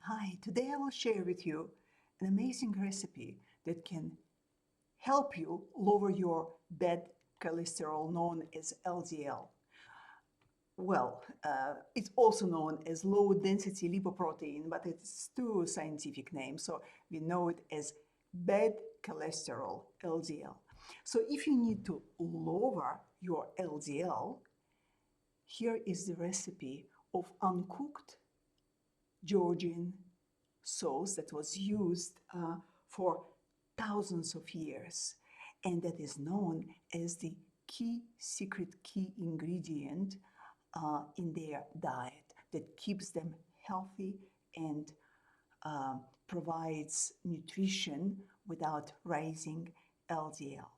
Hi, today I will share with you an amazing recipe that can help you lower your bad cholesterol known as LDL. It's also known as low density lipoprotein, but it's two scientific names, so we know it as bad cholesterol, LDL. So if you need to lower your LDL, here is the recipe of uncooked Georgian sauce that was used for thousands of years and that is known as the key ingredient in their diet that keeps them healthy and provides nutrition without raising LDL.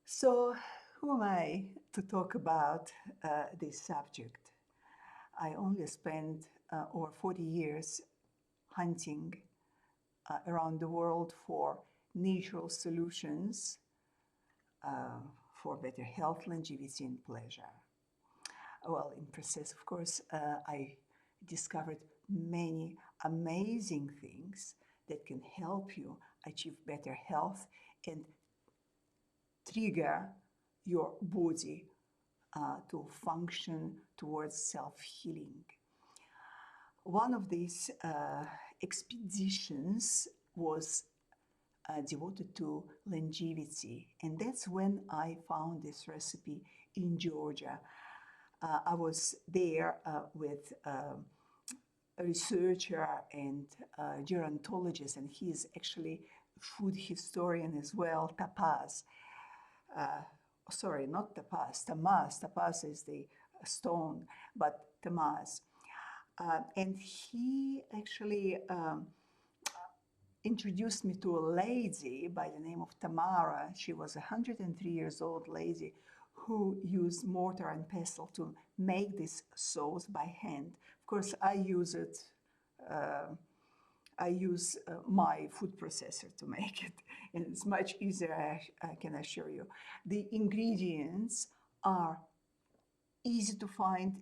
So, who am I to talk about this subject? I only spent over 40 years hunting around the world for natural solutions for better health, longevity, and pleasure. Well, in process, of course, I discovered many amazing things that can help you achieve better health and trigger your body to function towards self-healing. One of these expeditions was devoted to longevity, and that's when I found this recipe in Georgia. I was there with a researcher and gerontologist, and he is actually a food historian as well, Tapaz. Sorry, not Tapaz, Tamaz. Tapaz is the stone, but Tamaz. And he actually introduced me to a lady by the name of Tamara. She was a 103 years old lady who used mortar and pestle to make this sauce by hand. Of course, I use it. I use my food processor to make it, and it's much easier, I can assure you. The ingredients are easy to find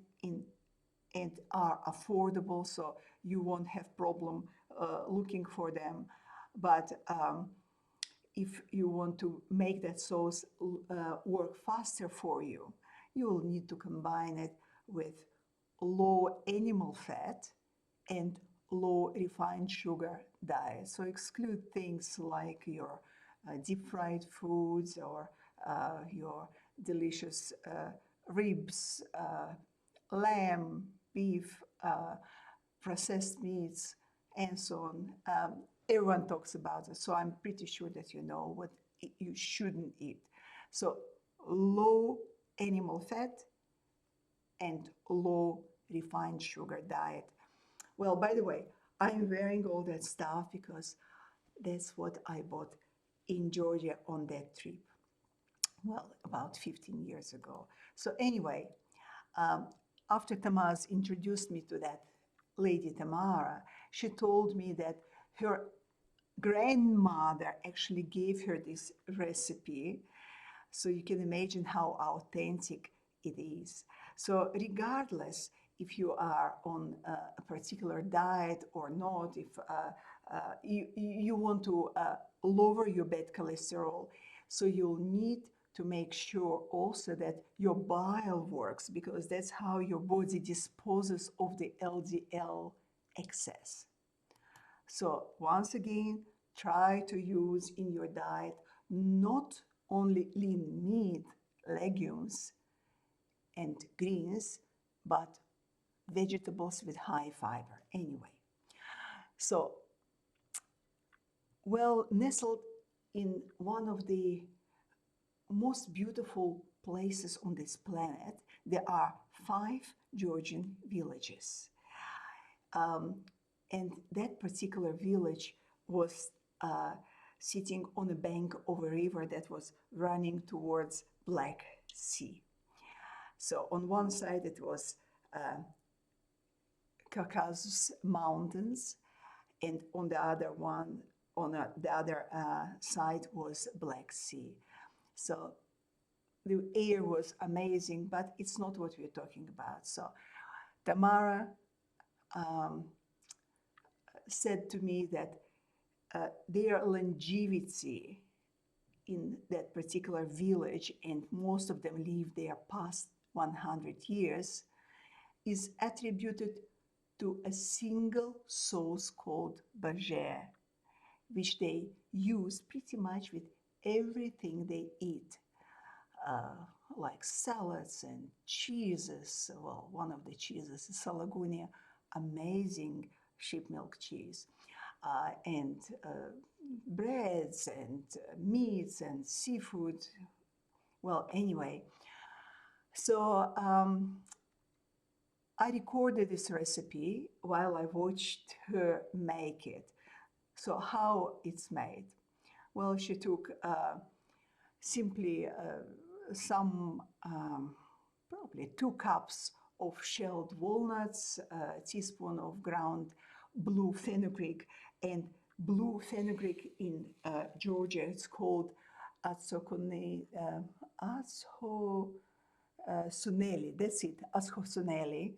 and are affordable, so you won't have problem looking for them. But if you want to make that sauce work faster for you, you will need to combine it with low animal fat and low refined sugar diet. So exclude things like your deep fried foods or your delicious ribs, lamb, beef, processed meats, and so on. Everyone talks about it, so I'm pretty sure that you know what you shouldn't eat. So low animal fat and low refined sugar diet. Well, by the way, I'm wearing all that stuff because that's what I bought in Georgia on that trip. Well, about 15 years ago. So anyway, after Tamaz introduced me to that lady Tamara, she told me that her grandmother actually gave her this recipe. So you can imagine how authentic it is. So regardless if you are on a particular diet or not, if you want to lower your bad cholesterol, so you'll need to make sure also that your bile works, because that's how your body disposes of the LDL excess. So once again, try to use in your diet not only lean meat, legumes, and greens, but vegetables with high fiber anyway. So, well, nestled in one of the most beautiful places on this planet, there are 5 Georgian villages. And that particular village was sitting on a bank of a river that was running towards Black Sea. So on one side it was Caucasus Mountains, and on the other one, on the other side was Black Sea. So the air was amazing, but it's not what we're talking about. So Tamara said to me that their longevity in that particular village, and most of them live there past 100 years, is attributed to a single sauce called bergère, which they use pretty much with everything they eat, uh, like salads and cheeses. Well, one of the cheeses is Salagunia, amazing sheep milk cheese, and breads and meats and seafood. Well, anyway, so I recorded this recipe while I watched her make it. So how it's made? Well, she took simply some, probably 2 cups of shelled walnuts, a teaspoon of ground blue fenugreek, and blue fenugreek in Georgia, it's called azzocone, suneli, that's it, azzocone.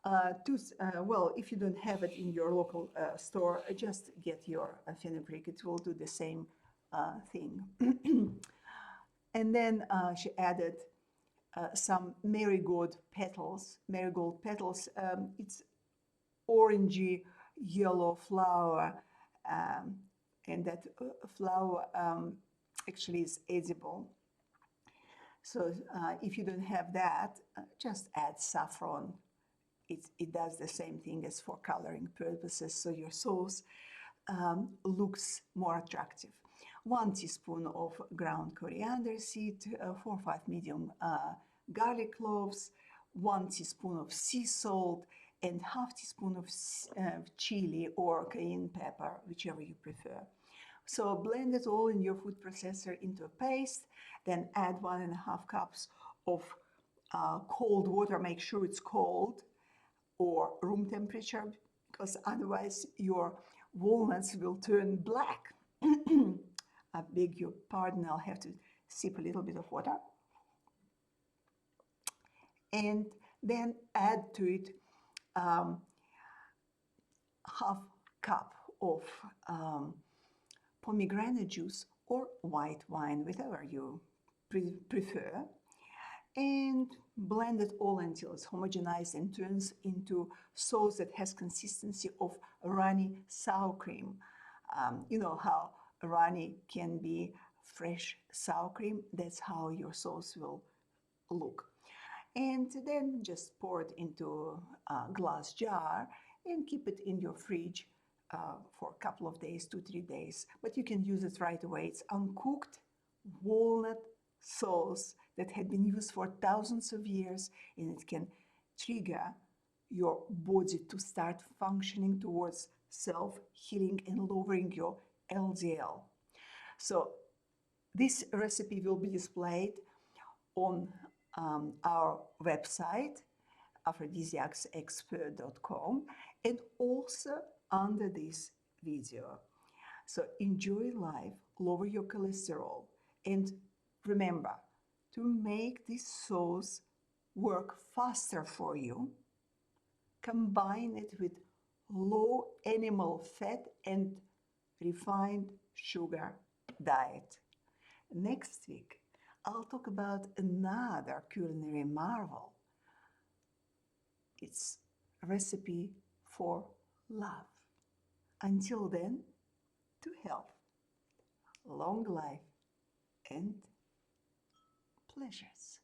Well, if you don't have it in your local store, just get your fenugreek. It will do the same thing. And then she added some marigold petals. Marigold petals, it's orangey yellow flower, and that flower actually is edible. So if you don't have that, just add saffron. It does the same thing as for coloring purposes, so your sauce looks more attractive. 1 teaspoon of ground coriander seed, 4 or 5 medium garlic cloves, 1 teaspoon of sea salt, and ½ teaspoon of chili or cayenne pepper, whichever you prefer. So blend it all in your food processor into a paste, then add 1½ cups of cold water. Make sure it's cold or room temperature, because otherwise your walnuts will turn black. I beg your pardon, I'll have to sip a little bit of water. And then add to it ½ cup of pomegranate juice or white wine, whatever you prefer, and blend it all until it's homogenized and turns into sauce that has consistency of runny sour cream. You know how runny can be fresh sour cream? That's how your sauce will look. And then just pour it into a glass jar and keep it in your fridge for a couple of days, 2-3 days. But you can use it right away. It's uncooked walnut sauce that had been used for thousands of years, and it can trigger your body to start functioning towards self-healing and lowering your LDL. So this recipe will be displayed on our website, aphrodisiacsexpert.com, and also under this video. So enjoy life, lower your cholesterol, and remember to make this sauce work faster for you. Combine it with low animal fat and refined sugar diet. Next week, I'll talk about another culinary marvel. It's a recipe for love. Until then, to health, long life, and pleasures.